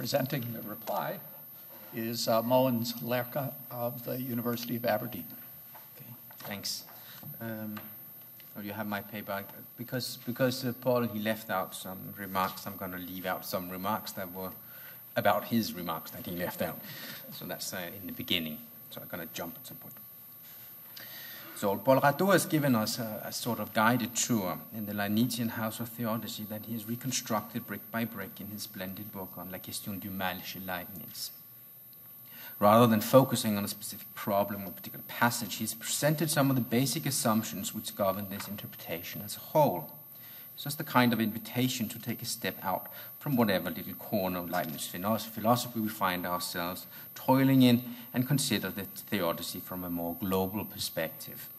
presenting the reply is Mogens Laerke of the University of Aberdeen. Okay, thanks. Well, you have my paper. Because Paul, he left out some remarks, I'm going to leave out some remarks that were about his remarks that he left out. So that's in the beginning. So I'm going to jump at some point. So Paul Rateau has given us a sort of guided tour in the Leibnizian house of theodicy that he has reconstructed brick by brick in his splendid book on La question du mal chez Leibniz. Rather than focusing on a specific problem or particular passage, he's presented some of the basic assumptions which govern this interpretation as a whole. It's just the kind of invitation to take a step out from whatever little corner of Leibniz philosophy we find ourselves toiling in and consider the theodicy from a more global perspective.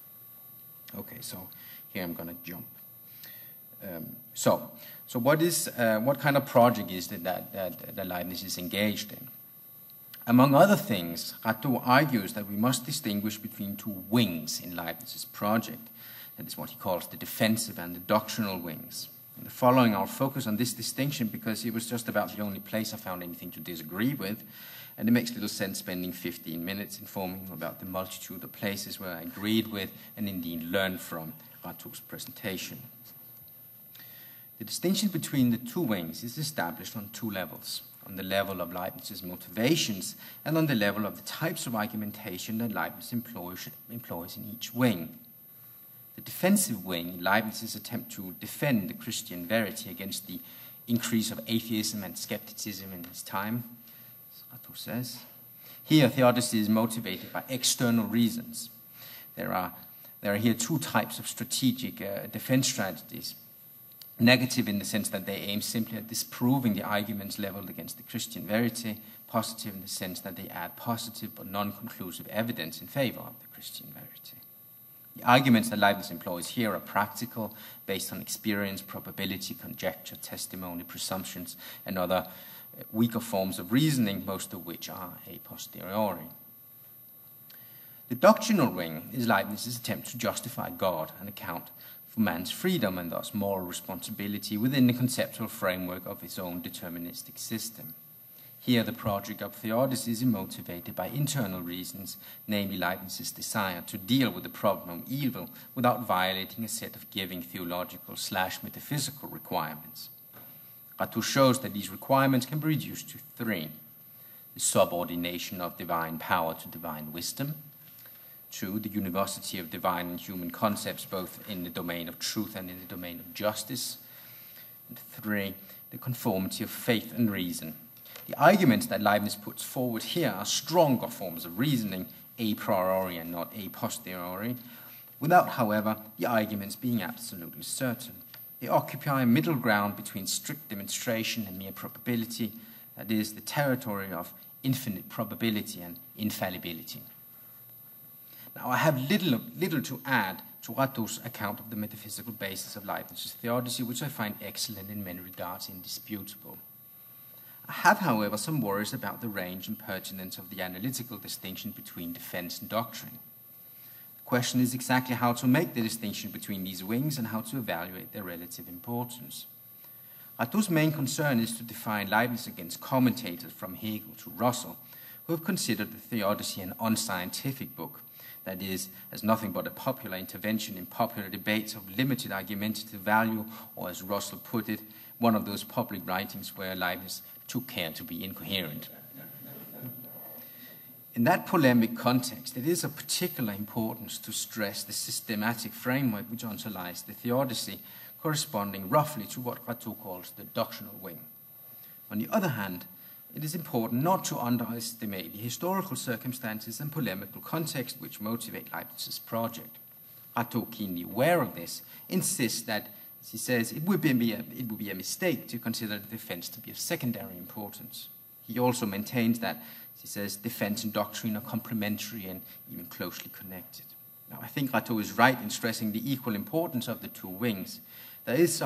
Okay, so here I'm going to jump. So what kind of project is it that Leibniz is engaged in? Among other things, Rateau argues that we must distinguish between two wings in Leibniz's project. That is what he calls the defensive and the doctrinal wings. In the following, I'll focus on this distinction because it was just about the only place I found anything to disagree with, and it makes little sense spending 15 minutes informing about the multitude of places where I agreed with and indeed learned from Rateau's presentation. The distinction between the two wings is established on two levels. On the level of Leibniz's motivations and on the level of the types of argumentation that Leibniz employs in each wing. The defensive wing, Leibniz's attempt to defend the Christian verity against the increase of atheism and skepticism in his time, as Rateau says. Here, theodicy is motivated by external reasons. There are here two types of strategic defense strategies. Negative in the sense that they aim simply at disproving the arguments leveled against the Christian verity. Positive in the sense that they add positive but non-conclusive evidence in favor of the Christian verity. The arguments that Leibniz employs here are practical, based on experience, probability, conjecture, testimony, presumptions, and other weaker forms of reasoning, most of which are a posteriori. The doctrinal wing is Leibniz's attempt to justify God and account for man's freedom and thus moral responsibility within the conceptual framework of his own deterministic system. Here the project of theodicy is motivated by internal reasons, namely Leibniz's desire to deal with the problem of evil without violating a set of given theological/metaphysical requirements. Rateau shows that these requirements can be reduced to three: the subordination of divine power to divine wisdom; 2, the university of divine and human concepts, both in the domain of truth and in the domain of justice; and 3, the conformity of faith and reason. The arguments that Leibniz puts forward here are stronger forms of reasoning, a priori and not a posteriori, without, however, the arguments being absolutely certain. They occupy a middle ground between strict demonstration and mere probability, that is, the territory of infinite probability and infallibility. Now, I have little to add to Rateau's account of the metaphysical basis of Leibniz's theodicy, which I find excellent in many regards indisputable. I have, however, some worries about the range and pertinence of the analytical distinction between defense and doctrine. The question is exactly how to make the distinction between these wings and how to evaluate their relative importance. Rateau's main concern is to define Leibniz against commentators from Hegel to Russell, who have considered the Theodicy an unscientific book, that is, as nothing but a popular intervention in popular debates of limited argumentative value, or as Russell put it, one of those public writings where Leibniz took care to be incoherent. In that polemic context, it is of particular importance to stress the systematic framework which underlies the Theodicy, corresponding roughly to what Rateau calls the doctrinal wing. On the other hand, it is important not to underestimate the historical circumstances and polemical context which motivate Leibniz's project. Rateau, keenly aware of this, insists that, as he says, it would be a mistake to consider the defense to be of secondary importance. He also maintains that, as he says, defense and doctrine are complementary and even closely connected. Now, I think Rateau is right in stressing the equal importance of the two wings. There is,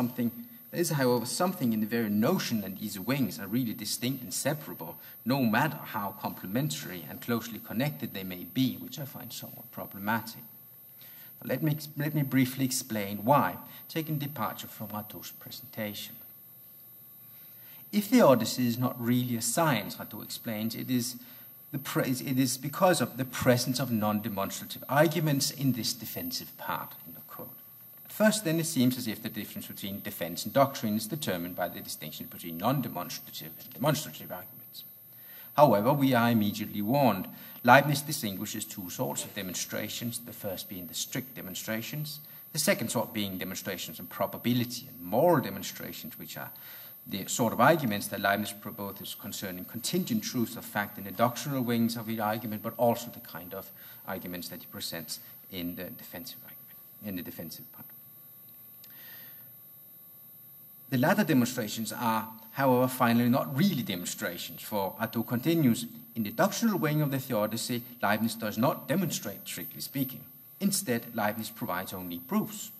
however, something in the very notion that these wings are really distinct and separable, no matter how complementary and closely connected they may be, which I find somewhat problematic. Now, let me briefly explain why, taking departure from Rateau's presentation. If theodicy is not really a science, Rateau explains, it is because of the presence of non-demonstrative arguments in this defensive part. End of quote. At first, then, it seems as if the difference between defense and doctrine is determined by the distinction between non-demonstrative and demonstrative arguments. However, we are immediately warned. Leibniz distinguishes two sorts of demonstrations, the first being the strict demonstrations, the second sort being demonstrations of probability and moral demonstrations, which are the sort of arguments that Leibniz proposes concerning contingent truths of fact in the doctrinal wings of the argument, but also the kind of arguments that he presents in the defensive argument, in the defensive part. The latter demonstrations are, however, finally not really demonstrations, for Rateau continues, in the doctrinal wing of the theodicy, Leibniz does not demonstrate, strictly speaking. Instead, Leibniz provides only proofs.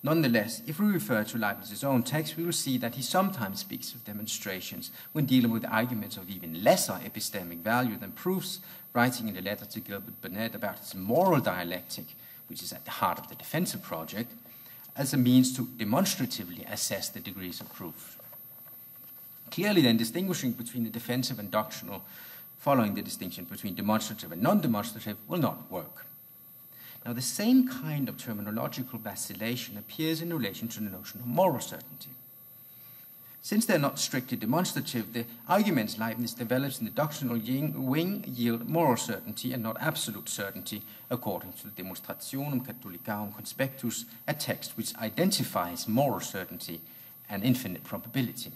Nonetheless, if we refer to Leibniz's own text, we will see that he sometimes speaks of demonstrations when dealing with arguments of even lesser epistemic value than proofs, writing in a letter to Gilbert Burnet about his moral dialectic, which is at the heart of the defensive project, as a means to demonstratively assess the degrees of proof. Clearly, then, distinguishing between the defensive and doctrinal, following the distinction between demonstrative and non-demonstrative, will not work. Now, the same kind of terminological vacillation appears in relation to the notion of moral certainty. Since they're not strictly demonstrative, the arguments Leibniz develops in the doctrinal wing yield moral certainty and not absolute certainty, according to the Demonstrationum Catholicarum Conspectus, a text which identifies moral certainty and infinite probability.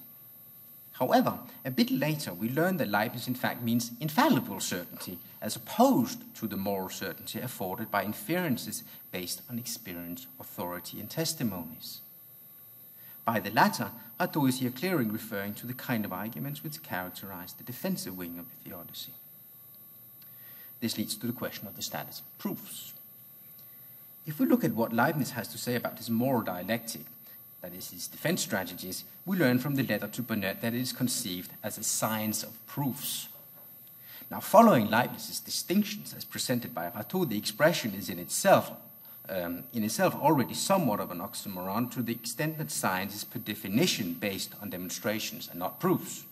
However, a bit later, we learn that Leibniz in fact means infallible certainty, as opposed to the moral certainty afforded by inferences based on experience, authority, and testimonies. By the latter, Rateau is here clearly referring to the kind of arguments which characterize the defensive wing of the theodicy. This leads to the question of the status of proofs. If we look at what Leibniz has to say about his moral dialectic, that is, his defense strategies, we learn from the letter to Burnet that it is conceived as a science of proofs. Now, following Leibniz's distinctions as presented by Rateau, the expression is in itself already somewhat of an oxymoron to the extent that science is per definition based on demonstrations and not proofs.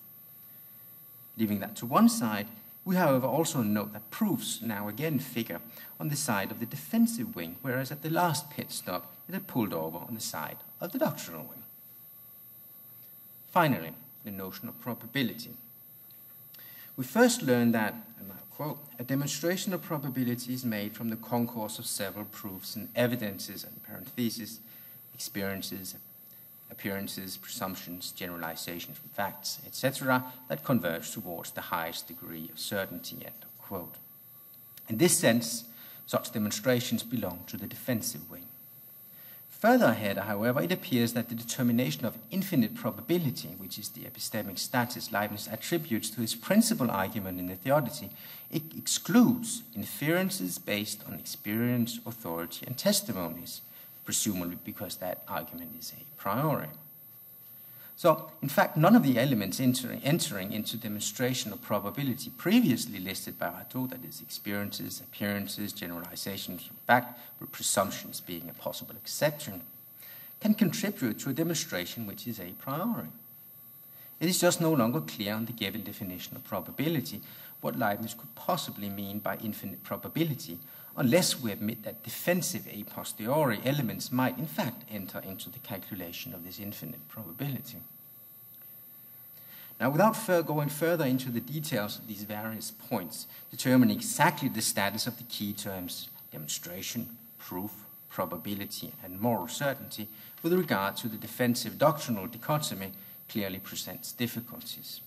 Leaving that to one side, we, however, also note that proofs now again figure on the side of the defensive wing, whereas at the last pit stop, it had pulled over on the side of the doctrinal wing. Finally, the notion of probability. We first learn that, and I quote, a demonstration of probability is made from the concourse of several proofs and evidences and parentheses, experiences, appearances, presumptions, generalizations from facts, etc., that converge towards the highest degree of certainty, end of quote. In this sense, such demonstrations belong to the defensive wing. Further ahead, however, it appears that the determination of infinite probability, which is the epistemic status Leibniz attributes to his principal argument in the theodicy, excludes inferences based on experience, authority, and testimonies, presumably because that argument is a priori. So, in fact, none of the elements entering into demonstration of probability previously listed by Rateau, that is, experiences, appearances, generalizations from fact, with presumptions being a possible exception, can contribute to a demonstration which is a priori. It is just no longer clear on the given definition of probability what Leibniz could possibly mean by infinite probability, unless we admit that defensive a posteriori elements might in fact enter into the calculation of this infinite probability. Now, without going further into the details of these various points, determining exactly the status of the key terms demonstration, proof, probability, and moral certainty with regard to the defensive doctrinal dichotomy clearly presents difficulties.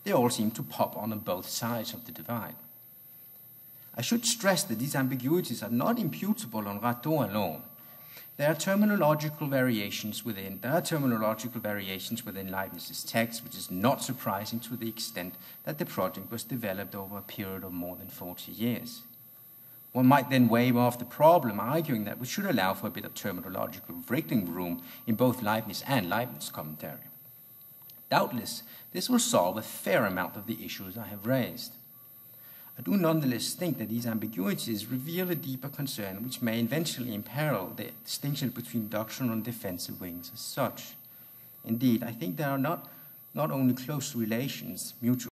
They all seem to pop on both sides of the divide. I should stress that these ambiguities are not imputable on Rateau alone. There are terminological variations within Leibniz's text, which is not surprising to the extent that the project was developed over a period of more than 40 years. One might then wave off the problem, arguing that we should allow for a bit of terminological wriggling room in both Leibniz and Leibniz commentary. Doubtless, this will solve a fair amount of the issues I have raised. I do nonetheless think that these ambiguities reveal a deeper concern which may eventually imperil the distinction between doctrinal and defensive wings as such. Indeed, I think they are not not only close relations, mutual